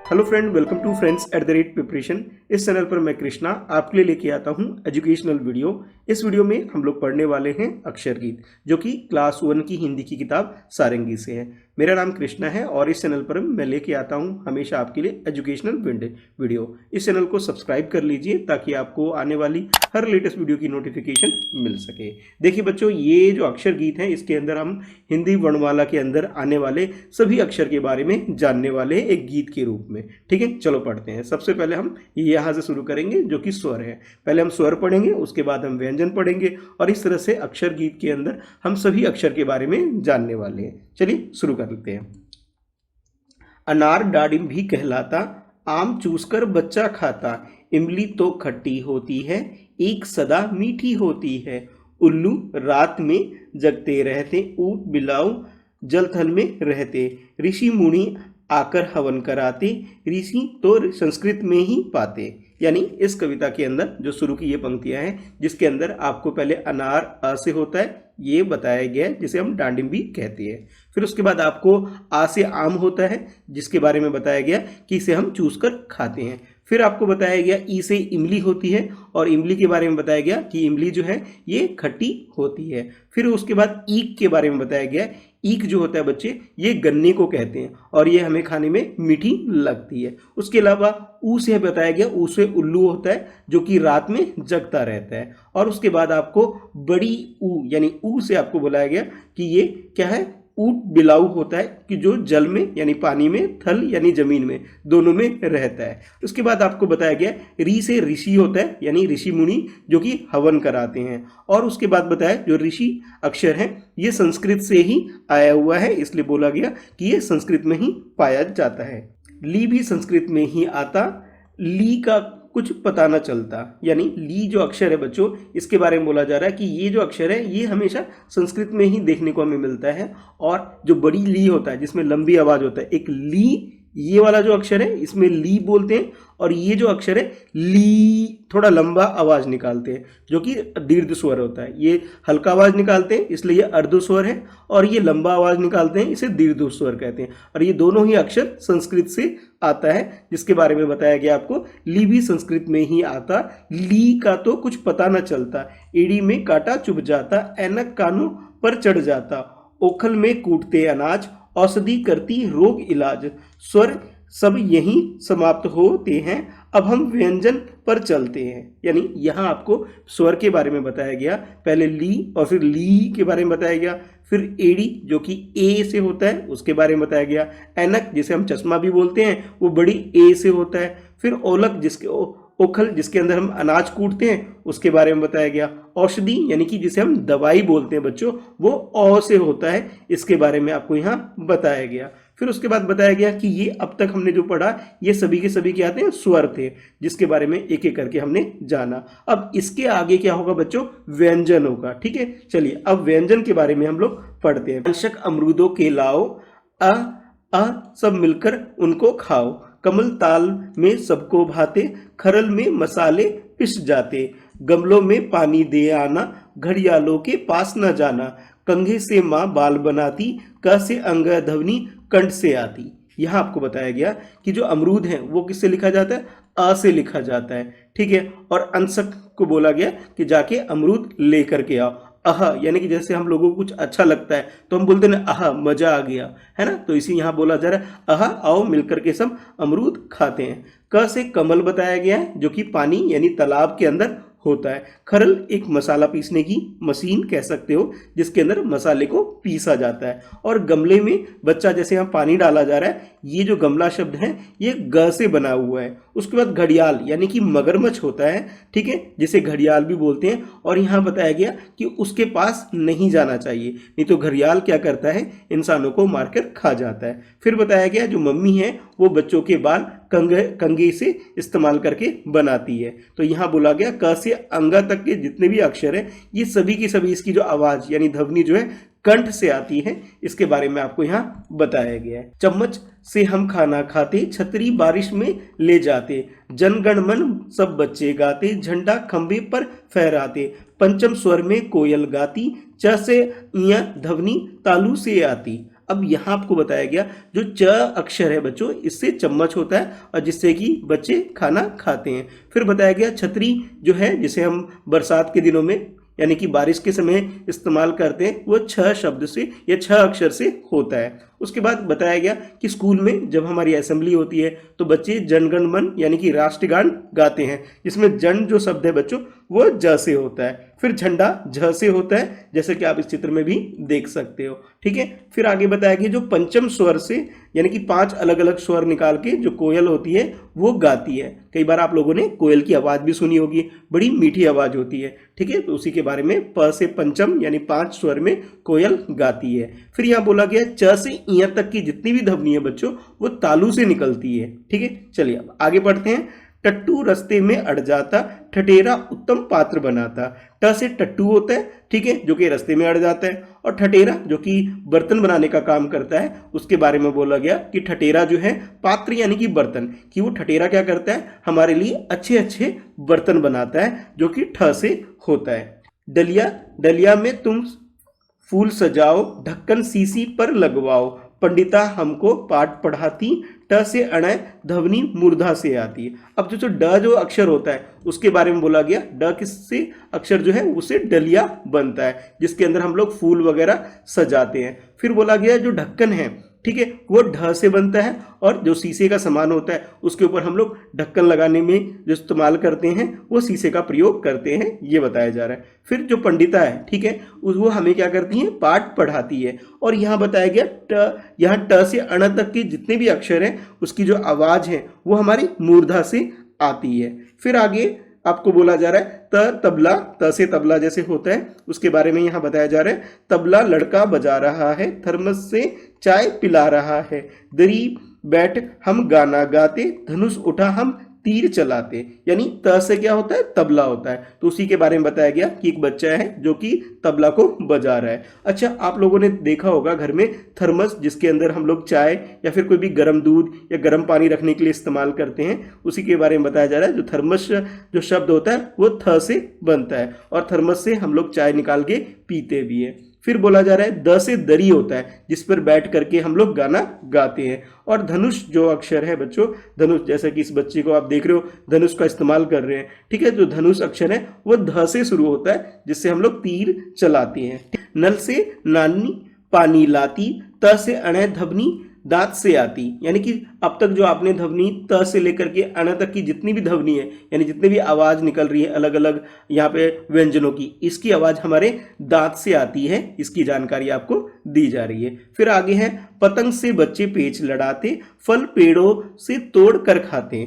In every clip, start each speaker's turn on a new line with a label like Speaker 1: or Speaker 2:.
Speaker 1: Hello friend, welcome to friends at the rate preparation. इस channel पर मैं कृष्णा आपके लिए लेके आता हूं एजुकेशनल वीडियो। इस वीडियो में हम लोग पढ़ने वाले हैं अक्षर गीत, जो कि क्लास 1 की हिंदी की किताब सारंगी से है। मेरा नाम कृष्णा है और इस चैनल पर मैं लेके आता हूं हमेशा आपके लिए एजुकेशनल वीडियो। इस चैनल को सब्सक्राइब कर लीजिए ताकि आपको आने वाली हर लेटेस्ट वीडियो की नोटिफिकेशन मिल सके। देखिए बच्चों, ये जो अक्षर गीत है इसके अंदर हम हिंदी वर्णमाला के अंदर आने वाले सभी अक्षर के बारे में जानने वाले हैं एक गीत के रूप में। ठीक है, चलो पढ़ते हैं। सबसे पहले हम यहाँ से शुरू करेंगे जो कि स्वर है। पहले हम स्वर पढ़ेंगे, उसके बाद हम व्यंजन पढ़ेंगे और इस तरह से अक्षर गीत के अंदर हम सभी अक्षर के बारे में जानने वाले हैं। चलिए शुरू कर लेते हैं। अनार डाडिम भी कहलाता, आम चूस कर बच्चा खाता, इमली तो खट्टी होती है, एक सदा मीठी होती है, उल्लू रात में जगते रहते, ऊंट बिलाऊ जलथल में रहते, ऋषि मुनि आकर हवन कराते, ऋषि तो संस्कृत में ही पाते। यानी इस कविता के अंदर जो शुरू की ये पंक्तियां हैं जिसके अंदर आपको पहले अनार अ से होता है ये बताया गया है, जिसे हम डांडिम भी कहते हैं। फिर उसके बाद आपको आ से आम होता है जिसके बारे में बताया गया कि इसे हम चूस कर खाते हैं। फिर आपको बताया गया ई से इमली होती है और इमली के बारे में बताया गया कि इमली जो है ये खट्टी होती है। फिर उसके बाद ईक के बारे में बताया गया, ईक जो होता है बच्चे ये गन्ने को कहते हैं और ये हमें खाने में मीठी लगती है। उसके अलावा ऊ से बताया गया, ऊ से उल्लू होता है जो कि रात में जगता रहता है। और उसके बाद आपको बड़ी ऊ यानी ऊ से आपको बताया गया कि ये क्या है, ऊंट बिलाऊ होता है कि जो जल में यानी पानी में, थल यानी जमीन में, दोनों में रहता है। उसके बाद आपको बताया गया री से ऋषि होता है यानी ऋषि मुनि जो कि हवन कराते हैं। और उसके बाद बताया जो ऋषि अक्षर है ये संस्कृत से ही आया हुआ है, इसलिए बोला गया कि ये संस्कृत में ही पाया जाता है। ली भी संस्कृत में ही आता, ली का कुछ पता न चलता। यानी ली जो अक्षर है बच्चों इसके बारे में बोला जा रहा है कि ये जो अक्षर है ये हमेशा संस्कृत में ही देखने को हमें मिलता है। और जो बड़ी ली होता है जिसमें लंबी आवाज होता है, एक ली ये वाला जो अक्षर है इसमें ली बोलते हैं, और ये जो अक्षर है ली थोड़ा लंबा आवाज निकालते हैं जो कि दीर्घ स्वर होता है। ये हल्का आवाज निकालते हैं इसलिए ये अर्ध स्वर है, और ये लंबा आवाज निकालते हैं इसे दीर्घ स्वर कहते हैं। और ये दोनों ही अक्षर संस्कृत से आता है जिसके बारे में बताया गया आपको। ली भी संस्कृत में ही आता, ली का तो कुछ पता न चलता, एड़ी में कांटा चुभ जाता, ऐनक कानों पर चढ़ जाता, ओखल में कूटते अनाज, औषधि करती रोग इलाज, स्वर सब यहीं समाप्त होते हैं, अब हम व्यंजन पर चलते हैं। यानी यहाँ आपको स्वर के बारे में बताया गया, पहले ली और फिर ली के बारे में बताया गया, फिर एड़ी जो कि ए से होता है उसके बारे में बताया गया, ऐनक जिसे हम चश्मा भी बोलते हैं वो बड़ी ए से होता है, फिर ओलक जिसके ओखल जिसके अंदर हम अनाज कूटते हैं उसके बारे में बताया गया, औषधि यानी कि जिसे हम दवाई बोलते हैं बच्चों वो औ से होता है, इसके बारे में आपको यहाँ बताया गया। फिर उसके बाद बताया गया कि ये अब तक हमने जो पढ़ा ये सभी के सभी क्या आते हैं, स्वर थे, जिसके बारे में एक एक करके हमने जाना। अब इसके आगे क्या होगा बच्चों, व्यंजन होगा। ठीक है, चलिए अब व्यंजन के बारे में हम लोग पढ़ते हैं। वंशक अमरूदों के लाओ, अ अ सब मिलकर उनको खाओ, कमल ताल में सबको भाते, खरल में मसाले पिस जाते, गमलों में पानी दे आना, घड़ियालों के पास न जाना, कंघे से माँ बाल बनाती, क से अंग ध्वनि कंठ से आती। यहाँ आपको बताया गया कि जो अमरूद है वो किससे लिखा जाता है, अ से लिखा जाता है। ठीक है, और अंशक को बोला गया कि जाके अमरूद लेकर के आओ। अह यानी कि जैसे हम लोगों को कुछ अच्छा लगता है तो हम बोलते हैं ना अह मजा आ गया, है ना, तो इसी यहाँ बोला जा रहा है अह आओ मिलकर के सब अमरूद खाते हैं। क से कमल बताया गया है जो कि पानी यानी तालाब के अंदर होता है। खरल एक मसाला पीसने की मशीन कह सकते हो जिसके अंदर मसाले को पीसा जाता है। और गमले में बच्चा जैसे यहाँ पानी डाला जा रहा है, ये जो गमला शब्द है ये ग से बना हुआ है। उसके बाद घड़ियाल यानी कि मगरमच्छ होता है, ठीक है, जिसे घड़ियाल भी बोलते हैं, और यहाँ बताया गया कि उसके पास नहीं जाना चाहिए, नहीं तो घड़ियाल क्या करता है, इंसानों को मारकर खा जाता है। फिर बताया गया जो मम्मी है वो बच्चों के बाल कंघे से इस्तेमाल करके बनाती है। तो यहाँ बोला गया क से अंगा तक के जितने भी अक्षर है ये सभी की सभी इसकी जो आवाज यानी ध्वनि जो है कंठ से आती है, इसके बारे में आपको यहाँ बताया गया है। चम्मच से हम खाना खाते, छतरी बारिश में ले जाते, जनगण मन सब बच्चे गाते, झंडा खंभे पर फहराते, पंचम स्वर में कोयल गाती, च से इया ध्वनि तालू से आती, अब यहाँ आपको बताया गया जो च अक्षर है बच्चों, इससे चम्मच होता है और जिससे कि बच्चे खाना खाते हैं। फिर बताया गया छतरी जो है जिसे हम बरसात के दिनों में यानी कि बारिश के समय इस्तेमाल करते हैं, वो छ शब्द से या छ अक्षर से होता है। उसके बाद बताया गया कि स्कूल में जब हमारी असेंबली होती है तो बच्चे जनगण मन यानी कि राष्ट्रगान गाते हैं, जिसमें जन जो शब्द है बच्चों वो ज से होता है। फिर झंडा झ से होता है, जैसे कि आप इस चित्र में भी देख सकते हो। ठीक है, फिर आगे बताया गया जो पंचम स्वर से यानी कि 5 अलग अलग स्वर निकाल के जो कोयल होती है वो गाती है। कई बार आप लोगों ने कोयल की आवाज़ भी सुनी होगी, बड़ी मीठी आवाज़ होती है। ठीक है, तो उसी के बारे में प से पंचम यानी 5 स्वर में कोयल गाती है। फिर यहाँ बोला गया च से इ तक की जितनी भी ध्वनि है बच्चों वो तालू से निकलती है। ठीक है, चलिए अब आगे बढ़ते हैं। टट्टू रास्ते में अड़ जाता, ठठेरा उत्तम पात्र बनाता। ट से टट्टू होता है, ठीक है, जो कि रास्ते में अड़ जाता है, और ठठेरा जो कि बर्तन बनाने का काम करता है, उसके बारे में बोला गया कि ठठेरा जो है पात्र यानी कि बर्तन, कि वो ठठेरा क्या करता है, हमारे लिए अच्छे अच्छे बर्तन बनाता है, जो कि ठ से होता है। डलिया, डलिया में तुम फूल सजाओ, ढक्कन सीसी पर लगवाओ। पंडिता हमको पाठ पढ़ाती, ट से अणय ध्वनि मूर्धा से आती है। अब जो ड जो अक्षर होता है उसके बारे में बोला गया, ड किससे अक्षर जो है उसे डलिया बनता है, जिसके अंदर हम लोग फूल वगैरह सजाते हैं। फिर बोला गया जो ढक्कन है, ठीक है, वो ढ से बनता है, और जो शीशे का सामान होता है उसके ऊपर हम लोग ढक्कन लगाने में जो इस्तेमाल करते हैं वो शीशे का प्रयोग करते हैं, ये बताया जा रहा है। फिर जो पंडिता है, ठीक है, वो हमें क्या करती है, पाठ पढ़ाती है। और यहाँ बताया गया ट, यहाँ ट से अण तक के जितने भी अक्षर हैं उसकी जो आवाज़ है वो हमारी मूर्धा से आती है। फिर आगे आपको बोला जा रहा है त तबला, त से तबला जैसे होता है उसके बारे में यहाँ बताया जा रहा है। तबला लड़का बजा रहा है, थर्मस से चाय पिला रहा है। दरी बैठ हम गाना गाते, धनुष उठा हम तीर चलाते। यानी त से क्या होता है, तबला होता है। तो उसी के बारे में बताया गया कि एक बच्चा है जो कि तबला को बजा रहा है। अच्छा, आप लोगों ने देखा होगा घर में थर्मस, जिसके अंदर हम लोग चाय या फिर कोई भी गर्म दूध या गर्म पानी रखने के लिए इस्तेमाल करते हैं, उसी के बारे में बताया जा रहा है। जो थर्मस जो शब्द होता है वो थ से बनता है, और थर्मस से हम लोग चाय निकाल के पीते भी है। फिर बोला जा रहा है द से दरी होता है, जिस पर बैठ करके हम लोग गाना गाते हैं। और धनुष जो अक्षर है बच्चों, धनुष, जैसा कि इस बच्चे को आप देख रहे हो धनुष का इस्तेमाल कर रहे हैं, ठीक है, जो धनुष अक्षर है वो ध से शुरू होता है, जिससे हम लोग तीर चलाते हैं। नल से नानी पानी लाती, त से अणय ध्वनि दांत से आती। यानी कि अब तक जो आपने ध्वनि त से लेकर के अण तक की जितनी भी ध्वनि है, यानी जितनी भी आवाज निकल रही है अलग अलग यहाँ पे व्यंजनों की, इसकी आवाज हमारे दांत से आती है, इसकी जानकारी आपको दी जा रही है। फिर आगे है पतंग से बच्चे पेच लड़ाते, फल पेड़ों से तोड़ कर खाते।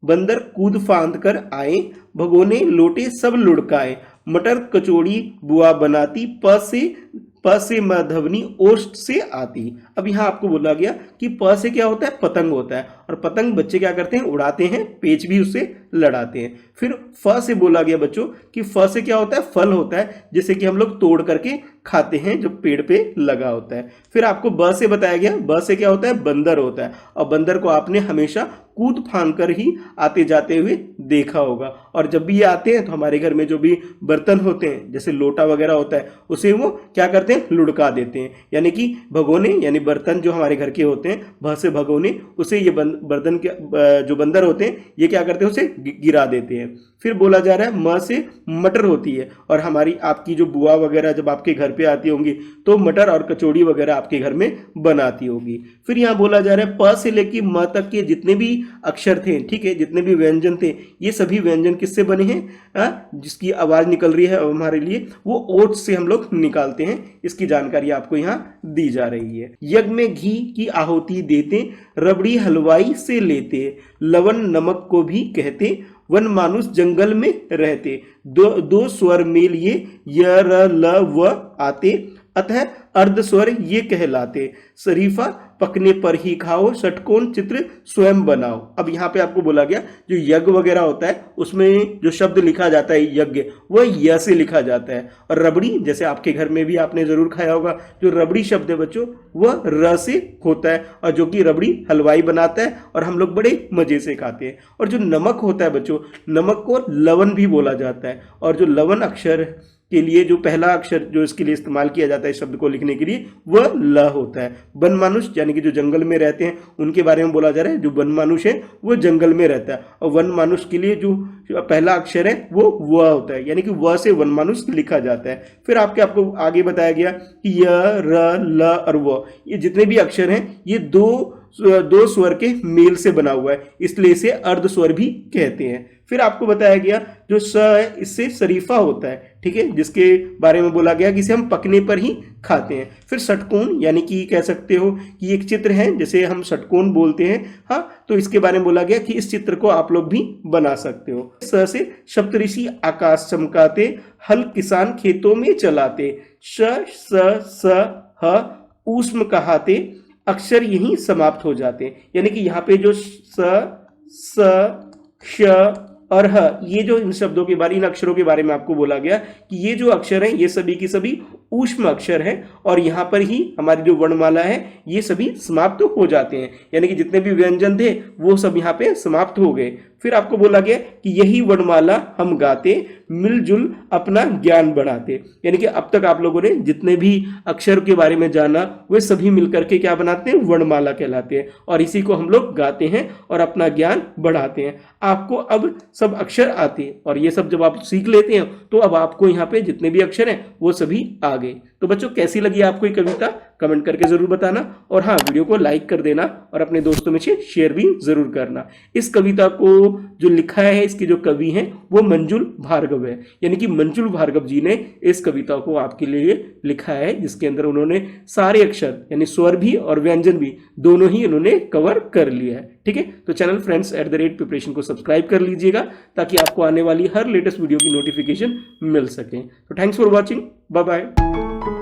Speaker 1: बंदर कूद फांद कर आए, भगोने लोटे सब लुढ़काए। मटर कचौड़ी बुआ बनाती, प से ध्वनि ओष्ठ से आती। अब यहाँ आपको बोला गया कि प से क्या होता है, पतंग होता है, और पतंग बच्चे क्या करते हैं, उड़ाते हैं, पेच भी उससे लड़ाते हैं। फिर फ से बोला गया बच्चों कि फ से क्या होता है, फल होता है, जिसे कि हम लोग तोड़ करके खाते हैं, जो पेड़ पे लगा होता है। फिर आपको ब से बताया गया, ब से क्या होता है, बंदर होता है, और बंदर को आपने हमेशा कूद फांद कर ही आते जाते हुए देखा होगा। और जब भी ये आते हैं तो हमारे घर में जो भी बर्तन होते हैं, जैसे लोटा वगैरह होता है, उसे वो क्या करते हैं, लुढ़का देते हैं। यानी कि भगोने, यानी बर्तन जो हमारे घर के होते हैं, भ से भगोने, उसे ये बर्तन के जो बंदर होते हैं ये क्या करते हैं, उसे गिरा देते हैं। फिर बोला जा रहा है म से मटर होती है, और हमारी आपकी जो बुआ वगैरह जब आपके घर पे आती होंगी तो मटर और कचौड़ी वगैरह आपके घर में बनाती होगी। फिर यहाँ बोला जा रहा है प से लेकर म तक के जितने भी अक्षर थे, ठीक है, जितने भी व्यंजन थे, ये सभी व्यंजन किससे बने हैं, जिसकी आवाज निकल रही है हमारे लिए वो ओठ से हम लोग निकालते हैं। इसकी जानकारी आपको यहाँ दी जा रही है। यज्ञ में घी की आहुति देते, रबड़ी हलवाई से लेते, लवण नमक को भी कहते, वन मानुष जंगल में रहते। दो स्वर मेल ये य र ल व आते, अतः अर्ध स्वर ये कहलाते। शरीफा पकने पर ही खाओ, षटकोण चित्र स्वयं बनाओ। अब यहाँ पे आपको बोला गया जो यज्ञ वगैरह होता है उसमें जो शब्द लिखा जाता है यज्ञ, वह य से लिखा जाता है। और रबड़ी, जैसे आपके घर में भी आपने जरूर खाया होगा, जो रबड़ी शब्द है बच्चों वह र से होता है, और जो कि रबड़ी हलवाई बनाता है और हम लोग बड़े मजे से खाते हैं। और जो नमक होता है बच्चों, नमक को लवण भी बोला जाता है, और जो लवण अक्षर के लिए जो पहला अक्षर जो इसके लिए इस्तेमाल किया जाता है इस शब्द को लिखने के लिए वह ल होता है। वन मानुष यानी कि जो जंगल में रहते हैं उनके बारे में बोला जा रहा है। जो वन मानुष है वो जंगल में रहता है और वन मानुष के लिए जो पहला अक्षर है वो व होता है, यानी कि व से वन मानुष लिखा जाता है। फिर आपको आगे बताया गया कि य, र, ल और व ये जितने भी अक्षर हैं ये दो स्वर के मेल से बना हुआ है, इसलिए इसे अर्ध स्वर भी कहते हैं। फिर आपको बताया गया जो स है इससे शरीफा होता है, ठीक है, जिसके बारे में बोला गया कि इसे हम पकने पर ही खाते हैं। फिर षटकोण यानी कि कह सकते हो कि एक चित्र है जैसे हम षटकोण बोलते हैं, हाँ, तो इसके बारे में बोला गया कि इस चित्र को आप लोग भी बना सकते हो। स से सप्तऋषि आकाश चमकाते, हल किसान खेतों में चलाते, स ह ऊष्म कहाते, अक्षर यहीं समाप्त हो जाते हैं। यानी कि यहाँ पे जो स, श और ह ये जो इन शब्दों के बारे इन अक्षरों के बारे में आपको बोला गया कि ये जो अक्षर हैं ये सभी की सभी ऊष्म अक्षर हैं और यहाँ पर ही हमारी जो वर्णमाला है ये सभी समाप्त हो जाते हैं, यानी कि जितने भी व्यंजन थे वो सब यहाँ पे समाप्त हो गए। फिर आपको बोला गया कि यही वर्णमाला हम गाते, मिलजुल अपना ज्ञान बढ़ाते, यानी कि अब तक आप लोगों ने जितने भी अक्षर के बारे में जाना वे सभी मिलकर के क्या बनाते हैं, वर्णमाला कहलाते हैं और इसी को हम लोग गाते हैं और अपना ज्ञान बढ़ाते हैं। आपको अब सब अक्षर आते हैं और ये सब जब आप सीख लेते हैं तो अब आपको यहाँ पे जितने भी अक्षर हैं वो सभी आ गए। तो बच्चों कैसी लगी आपको ये कविता कमेंट करके जरूर बताना और हाँ वीडियो को लाइक कर देना और अपने दोस्तों में से शेयर भी जरूर करना। इस कविता को जो लिखा है इसके जो कवि हैं वो मंजुल भार्गव है, यानी कि मंजुल भार्गव जी ने इस कविता को आपके लिए लिखा है जिसके अंदर उन्होंने सारे अक्षर यानी स्वर भी और व्यंजन भी दोनों ही उन्होंने कवर कर लिया है। ठीक है, तो चैनल फ्रेंड्स @प्रिपरेशन को सब्सक्राइब कर लीजिएगा ताकि आपको आने वाली हर लेटेस्ट वीडियो की नोटिफिकेशन मिल सके। तो thanks for watching, bye bye.